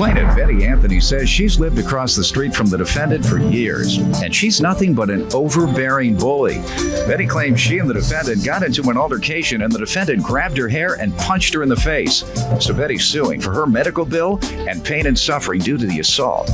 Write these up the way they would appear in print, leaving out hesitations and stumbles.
Plaintiff Betty Anthony says she's lived across the street from the defendant for years, and she's nothing but an overbearing bully. Betty claims she and the defendant got into an altercation, and the defendant grabbed her hair and punched her in the face. So Betty's suing for her medical bill and pain and suffering due to the assault.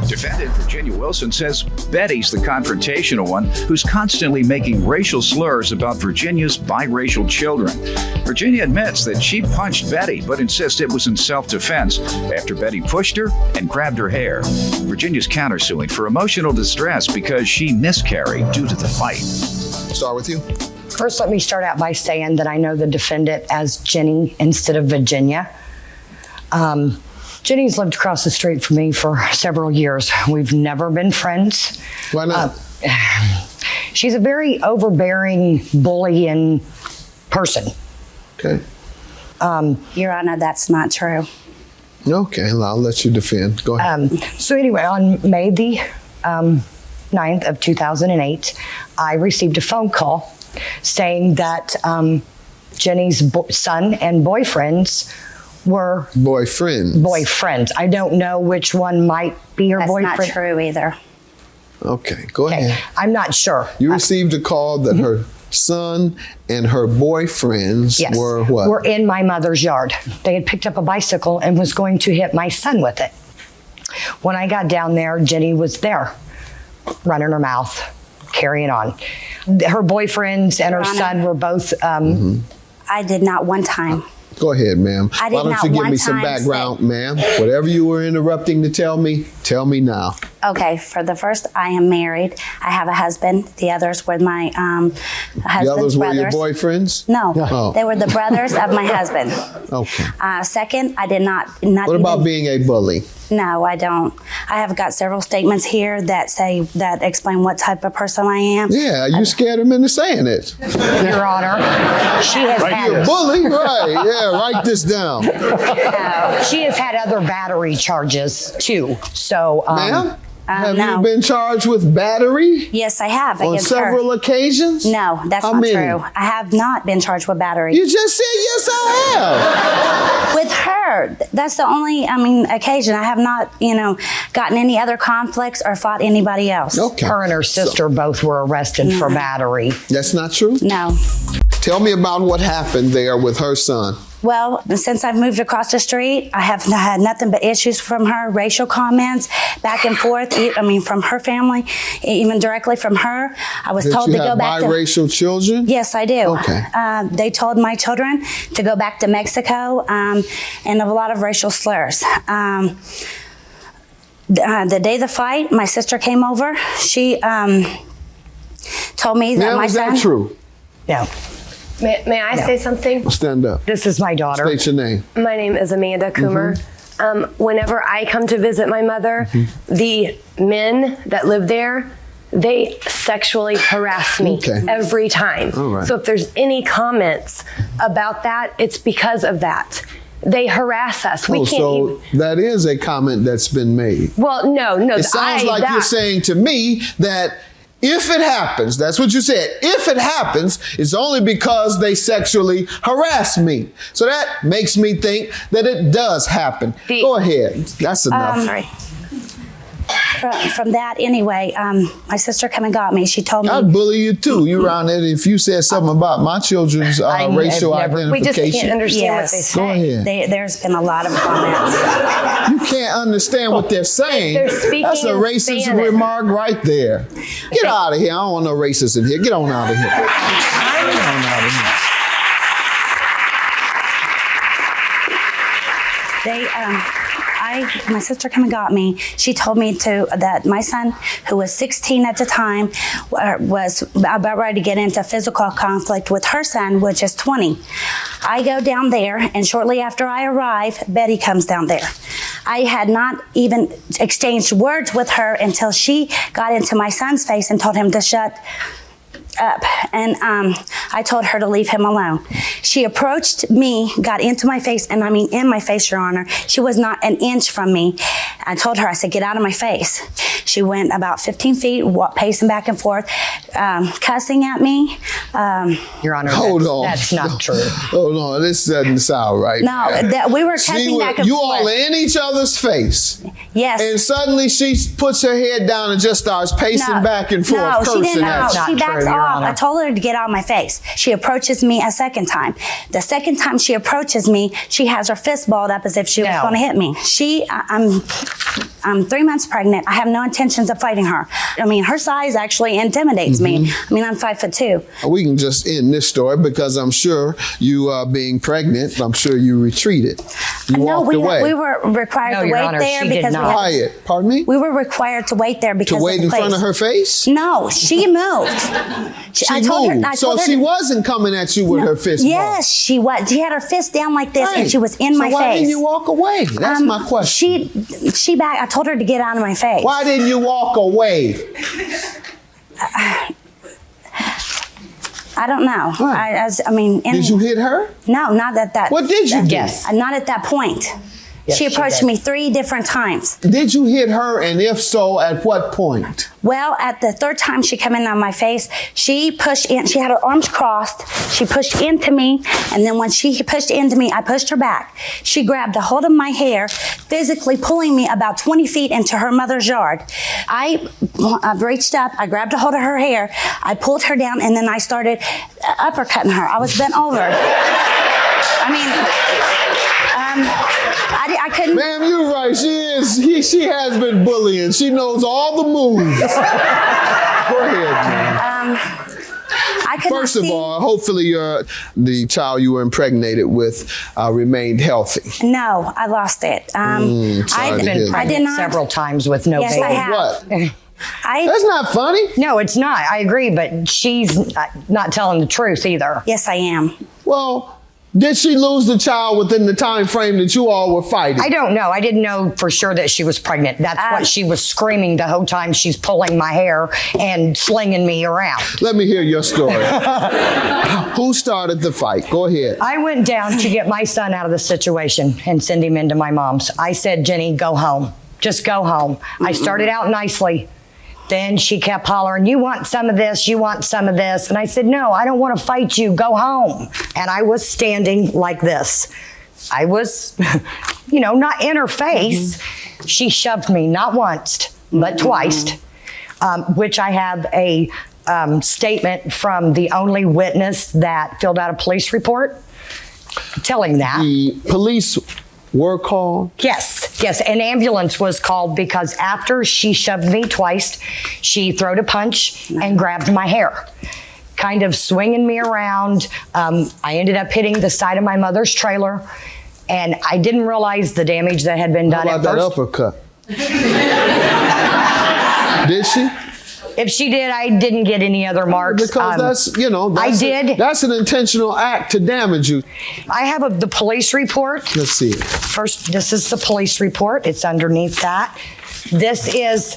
Defendant Virginia Wilson says Betty's the confrontational one who's constantly making racial slurs about Virginia's biracial children. Virginia admits that she punched Betty, but insists it was in self-defense after Betty pushed her and grabbed her hair. Virginia's countersuing for emotional distress because she miscarried due to the fight. Start with you. First, let me start out by saying that I know the defendant as Jenny instead of Virginia. Jenny's lived across the street from me for several years. We've never been friends. Why not? She's a very overbearing, bullying person. Okay. Your Honor, that's not true. Okay, well, I'll let you defend. Go ahead. So anyway, on May the 9th of 2008, I received a phone call saying that Jenny's son and boyfriends were... Boyfriends. I don't know which one might be her boyfriend. That's not true either. Okay, go ahead. I'm not sure. You received a call that her son and her boyfriends were what? Were in my mother's yard. They had picked up a bicycle and was going to hit my son with it. When I got down there, Jenny was there, running her mouth, carrying on. Her boyfriends and her son were both... I did not one time. Go ahead, ma'am. I did Why don't not you give one me some time background, ma'am? Whatever you were interrupting to tell me now. Okay, for the first, I am married. I have a husband. The others were my husband's brothers. The others were your boyfriends? No, Oh. they were the brothers of my husband. Okay. Second, I did not What about being a bully? No, I don't. I have got several statements here that explain what type of person I am. Yeah, you scared him into saying it. Your Honor, she has You're a bully? Right, yeah, write this down. she has had other battery charges too. So, Ma'am? Have no. you been charged with battery? Yes, I have. On several occasions? No, that's How not many? true. I have not been charged with battery. You just said yes, I have. With her, that's the only, occasion. I have not, gotten any other conflicts or fought anybody else. Okay. her and her sister both were arrested for battery. That's not true? No. Tell me about what happened there with her son. Well, since I've moved across the street, I have had nothing but issues from her, racial comments, back and forth, from her family, even directly from her. I was told to go back to... biracial children? Yes, I do. Okay. They told my children to go back to Mexico and a lot of racial slurs. The day of the fight, my sister came over. She told me that my son... Is that true? No. May I say something? Stand up. This is my daughter. State your name. My name is Amanda Coomer. Whenever I come to visit my mother, the men that live there, they sexually harass me every time. All right. So if there's any comments about that, it's because of that. They harass us. We can't even... that is a comment that's been made. Well, no. It sounds like you're saying to me that if it happens, that's what you said, if it happens, it's only because they sexually harass me. So that makes me think that it does happen. Go ahead. That's enough. Sorry. From that, anyway, my sister came and got me. She told me... I'd bully you too. You around there, if you said something about my children's racial identification. We just can't understand what they say. Go ahead. There's been a lot of comments. You can't understand what they're saying. They're speaking That's a racist Spanish. remark right there. Get out of here. I don't want no racists in here. Get on out of here. Get on out of here. My sister came and got me. She told me that my son, who was 16 at the time, was about ready to get into physical conflict with her son, which is 20. I go down there, and shortly after I arrive, Betty comes down there. I had not even exchanged words with her until she got into my son's face and told him to shut up, and I told her to leave him alone. She approached me, got into my face, and in my face, Your Honor. She was not an inch from me. I told her, I said, get out of my face. She went about 15 feet, pacing back and forth, cussing at me. Your Honor, Hold on. that's not true. Hold on, this doesn't sound right. No, we were cussing back and you forth. all are in each other's face. Yes. And suddenly she puts her head down and just starts pacing back and forth, No, cursing she didn't. at you. She backs Your off. Honor. I told her to get out of my face. She approaches me a second time. The second time she approaches me, she has her fist balled up as if she was No. going to hit me. I'm 3 months pregnant. I have no intentions of fighting her. I mean, her size actually intimidates me. I mean, I'm 5'2". We can just end this story because I'm sure you being pregnant, I'm sure you retreated. You No, walked away. we were required No, to Your wait Honor, there she did because not. we had, Quiet. Pardon me? we were required to wait there because To wait of the in front place. of her face? No, she moved. She I told moved. her. So she wasn't coming at you with her fist balled. Yes, she was. She had her fist down like this, and Right. she was in my So why face. didn't you walk away? That's my question. She back. I told her to get out of my face. Why didn't you walk away? I don't know. Right. Did you hit her? No, not at that. What did you do? Yes. Not at that point. Yes, she she approached did. me 3 different times. Did you hit her? And if so, at what point? Well, at the third time she came in on my face, she pushed in. She had her arms crossed. She pushed into me, and then when she pushed into me, I pushed her back. She grabbed a hold of my hair, physically pulling me about 20 feet into her mother's yard. I reached up, I grabbed a hold of her hair, I pulled her down, and then I started uppercutting her. I was bent over. I couldn't. Ma'am, you're right. She has been bullying. She knows all the moves. Go ahead, ma'am. I could First not of see. all, hopefully the child you were impregnated with remained healthy. No, I lost it. sorry to I've hear been that. I did pregnant not. several times with no Yes, baby. I have. What? I That's not funny. No, it's not. I agree, but she's not telling the truth either. Yes, I am. Well, did she lose the child within the time frame that you all were fighting? I don't know. I didn't know for sure that she was pregnant. That's what she was screaming the whole time. She's pulling my hair and slinging me around. Let me hear your story. Who started the fight? Go ahead. I went down to get my son out of the situation and send him into my mom's. I said, Jenny, go home. Just go home. I started out nicely. Then she kept hollering, you want some of this, you want some of this. And I said, no, I don't want to fight you, go home. And I was standing like this. I was, not in her face. She shoved me, not once, but twice, which I have a statement from the only witness that filled out a police report telling that. The police were called? Yes, an ambulance was called because after she shoved me twice, she throwed a punch and grabbed my hair, kind of swinging me around. I ended up hitting the side of my mother's trailer, and I didn't realize the damage that had been done How at about that first. uppercut? Did she? If she did, I didn't get any other marks. Because I did. That's an intentional act to damage you. I have the police report. Let's see it. First, this is the police report. It's underneath that. This is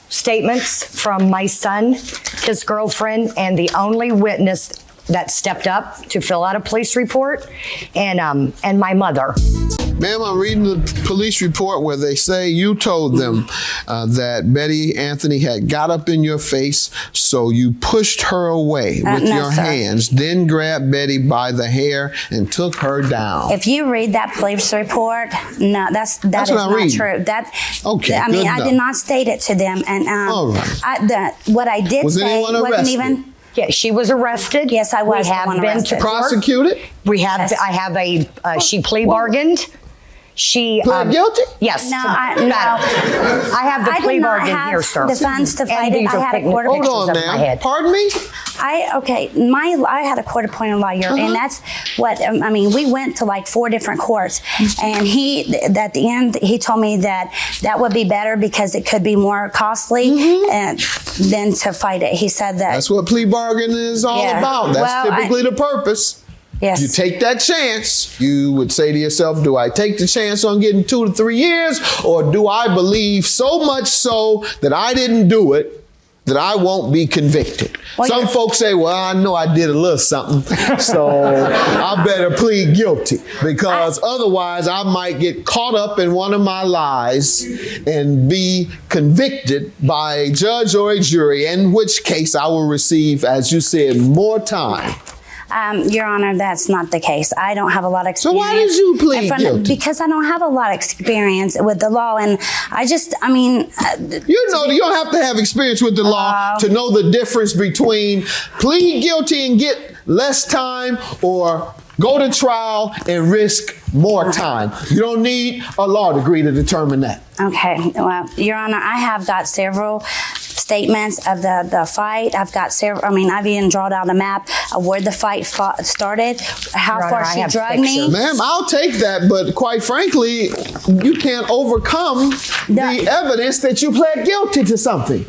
statements from my son, his girlfriend, and the only witness that stepped up to fill out a police report, and my mother. Ma'am, I'm reading the police report where they say you told them that Betty Anthony had got up in your face, so you pushed her away with no, your sir. hands, then grabbed Betty by the hair and took her down. If you read that police report, no, that what is I'm not reading. true. Okay, I good mean, I did enough. not state it to them, and All right. what I did Was say anyone wasn't arrested? even. Yeah, she was arrested. Yes, I was We the have one been arrested. to court. Prosecuted? We have. Yes. I have she plea bargained. She Pled guilty? Yes. No, to I that. I have the I plea did not bargain have here, sir. the funds to And fight it. these I are had a pictures court- Hold of on, my ma'am. head. Pardon me? I had a court-appointed lawyer, and that's what we went to like 4 different courts, and at the end he told me that would be better because it could be more costly than to fight it. He said that. That's what plea bargaining is all Yeah. about. That's Well, typically the purpose. Yes. You take that chance. You would say to yourself, do I take the chance on getting 2 to 3 years, or do I believe so much so that I didn't do it that I won't be convicted. Well, Some folks say, well, I know I did a little something, so I better plead guilty because otherwise I might get caught up in one of my lies and be convicted by a judge or a jury, in which case I will receive, as you said, more time. Your Honor, that's not the case. I don't have a lot of experience. So why did you plead guilty? Because I don't have a lot of experience with the law, and I mean... you don't have to have experience with the law to know the difference between plead guilty and get less time or go to trial and risk more time. You don't need a law degree to determine that. Okay, well, Your Honor, I have got several statements of the fight. I've got several, I've even drawn out a map of where the fight started, how Your far Honor, she I have dragged me. pictures. Ma'am, I'll take that, but quite frankly, you can't overcome the evidence that you pled guilty to something.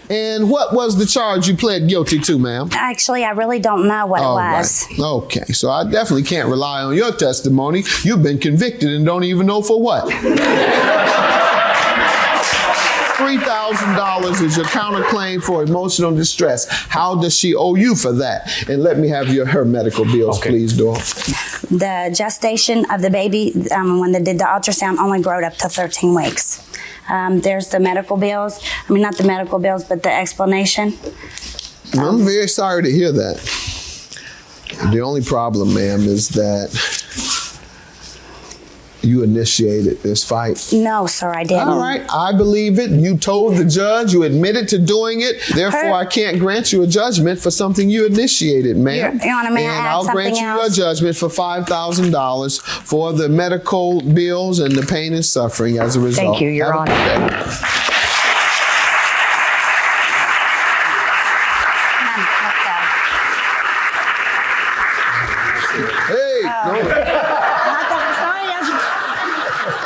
And what was the charge you pled guilty to, ma'am? Actually, I really don't know what it was. Right. Okay, so I definitely can't rely on your testimony. You've been convicted and don't even know for what. $3,000 is your counterclaim for emotional distress. How does she owe you for that? And let me have her medical bills, please, Doyle. The gestation of the baby, when they did the ultrasound, only growed up to 13 weeks. There's the medical bills. Not the medical bills, but the explanation. I'm very sorry to hear that. The only problem, ma'am, is that you initiated this fight. No, sir, I didn't. All right, I believe it. You told the judge, you admitted to doing it. Therefore, I can't grant you a judgment for something you initiated, ma'am. Your Honor, may I add I'll grant you a judgment for $5,000 for the medical bills and the pain and suffering as a result. Thank you, Your Honor. Hey,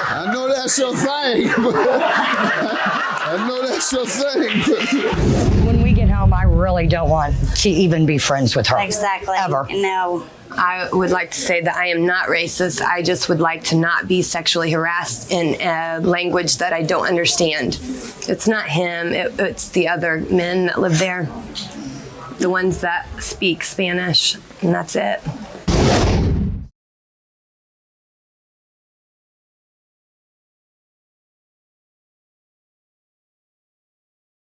I know that's your thing. I know that's your thing. When we get home, I really don't want to even be friends with her. Exactly. Ever. No. I would like to say that I am not racist. I just would like to not be sexually harassed in a language that I don't understand. It's not him, it's the other men that live there. The ones that speak Spanish, and that's it.